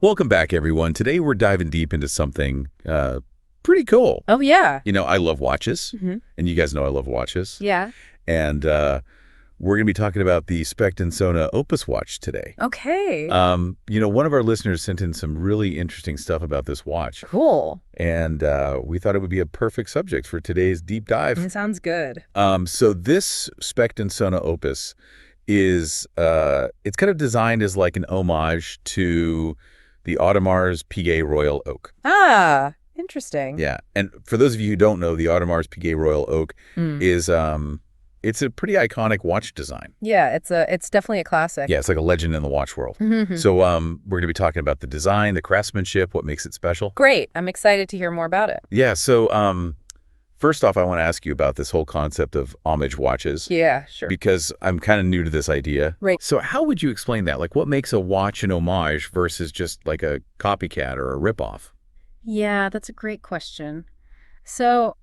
Welcome back, everyone. Today we're diving deep into something pretty cool. Oh, yeah. You know, I love watches, and you guys know I love watches. Yeah. And we're going to be talking about the Specht Söhne Opus watch today. Okay. You know, one of our listeners sent in some really interesting stuff about this watch. Cool. And we thought it would be a perfect subject for today's deep dive. It sounds good. So this Specht Söhne Opus is, it's kind of designed as like an homage to the Audemars Piguet Royal Oak. Ah, interesting. Yeah. And for those of you who don't know, the Audemars Piguet Royal Oak is, it's a pretty iconic watch design. Yeah, it's definitely a classic. Yeah, it's like a legend in the watch world. So we're going to be talking about the design, the craftsmanship, what makes it special. Great. I'm excited to hear more about it. Yeah. So first off, I want to ask you about this whole concept of homage watches. Yeah, sure. Because I'm kind of new to this idea. Right. So how would you explain that? Like, what makes a watch an homage versus just like a copycat or a ripoff? Yeah, that's a great question. So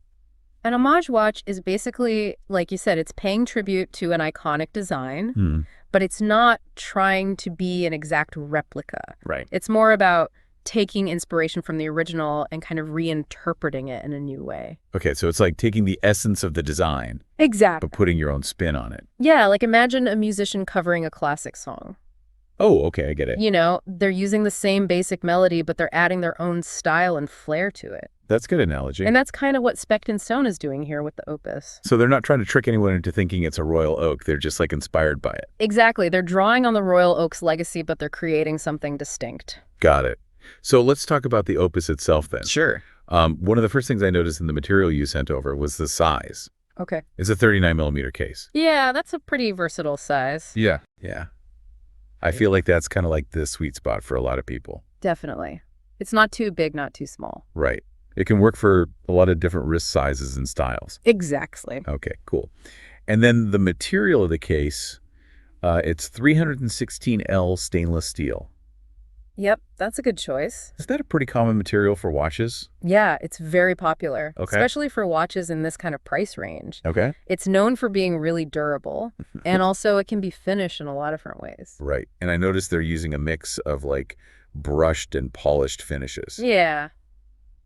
an homage watch is basically, like you said, it's paying tribute to an iconic design, but it's not trying to be an exact replica. Right. It's more about taking inspiration from the original and kind of reinterpreting it in a new way. Okay, so it's like taking the essence of the design, Exactly. but putting your own spin on it. Yeah, like imagine a musician covering a classic song. Oh, okay, I get it. You know, they're using the same basic melody, but they're adding their own style and flair to it. That's a good analogy. And that's kind of what Specht Söhne is doing here with the Opus. So they're not trying to trick anyone into thinking it's a Royal Oak. They're just like inspired by it. Exactly. They're drawing on the Royal Oak's legacy, but they're creating something distinct. Got it. So let's talk about the Opus itself then. Sure. One of the first things I noticed in the material you sent over was the size. Okay. It's a 39 millimeter case. Yeah, that's a pretty versatile size. Yeah. Yeah. I feel like that's kind of like the sweet spot for a lot of people. Definitely. It's not too big, not too small. Right. It can work for a lot of different wrist sizes and styles. Exactly. Okay, cool. And then the material of the case, it's 316L stainless steel. Yep, that's a good choice. Is that a pretty common material for watches? Yeah, it's very popular, Okay. especially for watches in this kind of price range. Okay. It's known for being really durable, and also it can be finished in a lot of different ways. Right. And I noticed they're using a mix of like brushed and polished finishes. Yeah,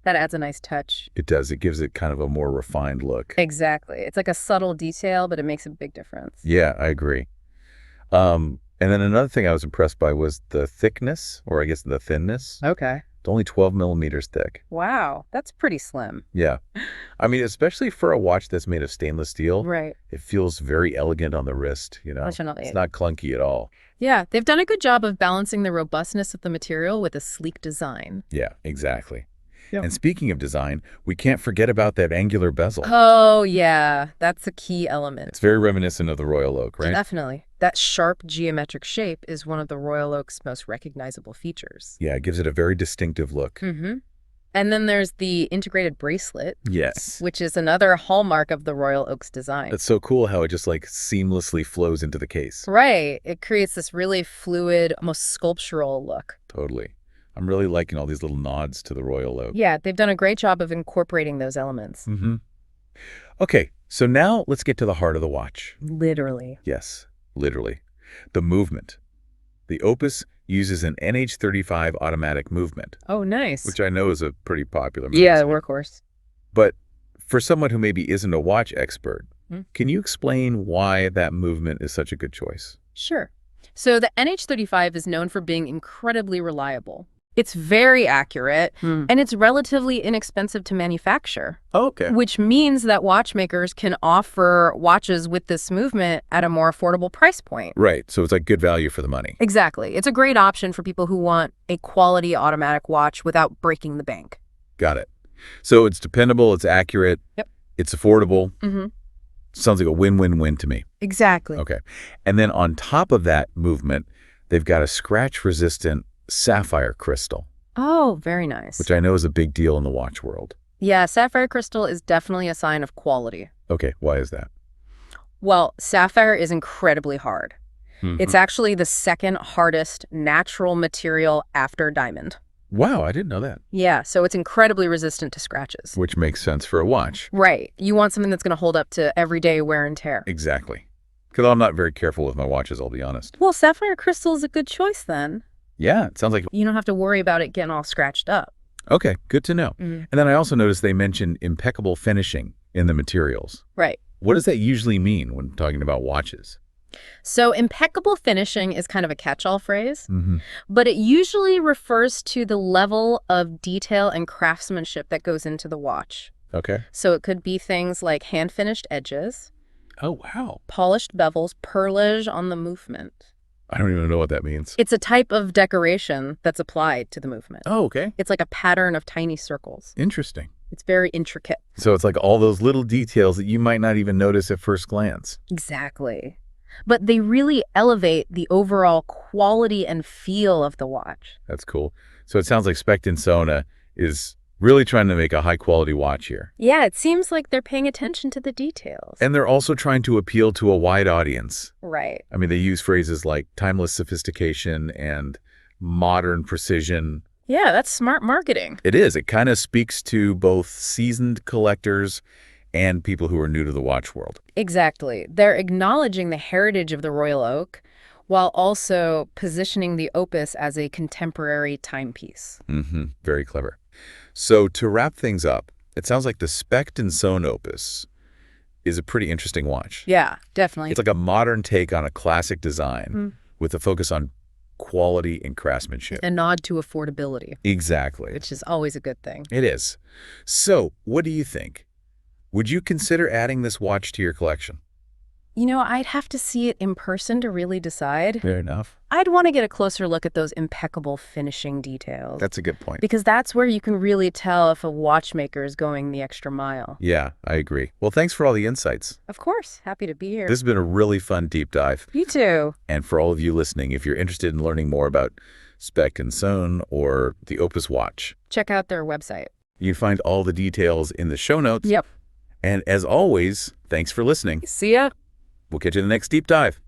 that adds a nice touch. It does. It gives it kind of a more refined look. Exactly. It's like a subtle detail, but it makes a big difference. Yeah, I agree. And then another thing I was impressed by was the thickness, or I guess the thinness. Okay. It's only 12 millimeters thick. Wow, that's pretty slim. Yeah. I mean, especially for a watch that's made of stainless steel, Right. it feels very elegant on the wrist, you know. Definitely. It's not clunky at all. Yeah, they've done a good job of balancing the robustness of the material with a sleek design. Yeah, exactly. Yep. And speaking of design, we can't forget about that angular bezel. Oh, yeah, that's a key element. It's very reminiscent of the Royal Oak, right? Definitely. That sharp geometric shape is one of the Royal Oak's most recognizable features. Yeah, it gives it a very distinctive look. And then there's the integrated bracelet, Yes. which is another hallmark of the Royal Oak's design. It's so cool how it just like seamlessly flows into the case. Right. It creates this really fluid, almost sculptural look. Totally. I'm really liking all these little nods to the Royal Oak. Yeah, they've done a great job of incorporating those elements. Okay, so now let's get to the heart of the watch. Literally. Yes, literally. The movement. The Opus uses an NH35 automatic movement, Oh, nice. which I know is a pretty popular movement. Yeah, workhorse. But for someone who maybe isn't a watch expert, can you explain why that movement is such a good choice? Sure. So the NH35 is known for being incredibly reliable. It's very accurate, and it's relatively inexpensive to manufacture, Oh, okay. which means that watchmakers can offer watches with this movement at a more affordable price point. Right, so it's like good value for the money. Exactly. It's a great option for people who want a quality automatic watch without breaking the bank. Got it. So it's dependable, it's accurate, it's affordable. Sounds like a win-win-win to me. Exactly. Okay. And then on top of that movement, they've got a scratch-resistant sapphire crystal, Oh, very nice. which I know is a big deal in the watch world. Yeah, sapphire crystal is definitely a sign of quality. Okay, why is that? Well, sapphire is incredibly hard. It's actually the second hardest natural material after diamond. Wow, I didn't know that. Yeah, so it's incredibly resistant to scratches. Which makes sense for a watch. Right. You want something that's going to hold up to everyday wear and tear. Exactly. Because I'm not very careful with my watches, I'll be honest. Well, sapphire crystal is a good choice then. Yeah, it sounds like... You don't have to worry about it getting all scratched up. Okay, good to know. Mm. And then I also noticed they mentioned impeccable finishing in the materials. Right. What does that usually mean when talking about watches? So impeccable finishing is kind of a catch-all phrase, Mm-hmm. but it usually refers to the level of detail and craftsmanship that goes into the watch. Okay. So it could be things like hand-finished edges, Oh, wow. polished bevels, perlage on the movement. I don't even know what that means. It's a type of decoration that's applied to the movement. Oh, okay. It's like a pattern of tiny circles. Interesting. It's very intricate. So it's like all those little details that you might not even notice at first glance. Exactly. But they really elevate the overall quality and feel of the watch. That's cool. So it sounds like Specht Söhne is really trying to make a high-quality watch here. Yeah, it seems like they're paying attention to the details. And they're also trying to appeal to a wide audience. Right. I mean, they use phrases like timeless sophistication and modern precision. Yeah, that's smart marketing. It is. It kind of speaks to both seasoned collectors and people who are new to the watch world. Exactly. They're acknowledging the heritage of the Royal Oak while also positioning the Opus as a contemporary timepiece. Mm-hmm. Very clever. So to wrap things up, it sounds like the Specht Söhne Opus is a pretty interesting watch. Yeah, definitely. It's like a modern take on a classic design with a focus on quality and craftsmanship. A nod to affordability, Exactly. which is always a good thing. It is. So what do you think? Would you consider adding this watch to your collection? You know, I'd have to see it in person to really decide. Fair enough. I'd want to get a closer look at those impeccable finishing details. That's a good point. Because that's where you can really tell if a watchmaker is going the extra mile. Yeah, I agree. Well, thanks for all the insights. Of course. Happy to be here. This has been a really fun deep dive. You too. And for all of you listening, if you're interested in learning more about Specht Söhne or the Opus watch, Check out their website. you can find all the details in the show notes. Yep. And as always, thanks for listening. See ya. We'll catch you in the next deep dive.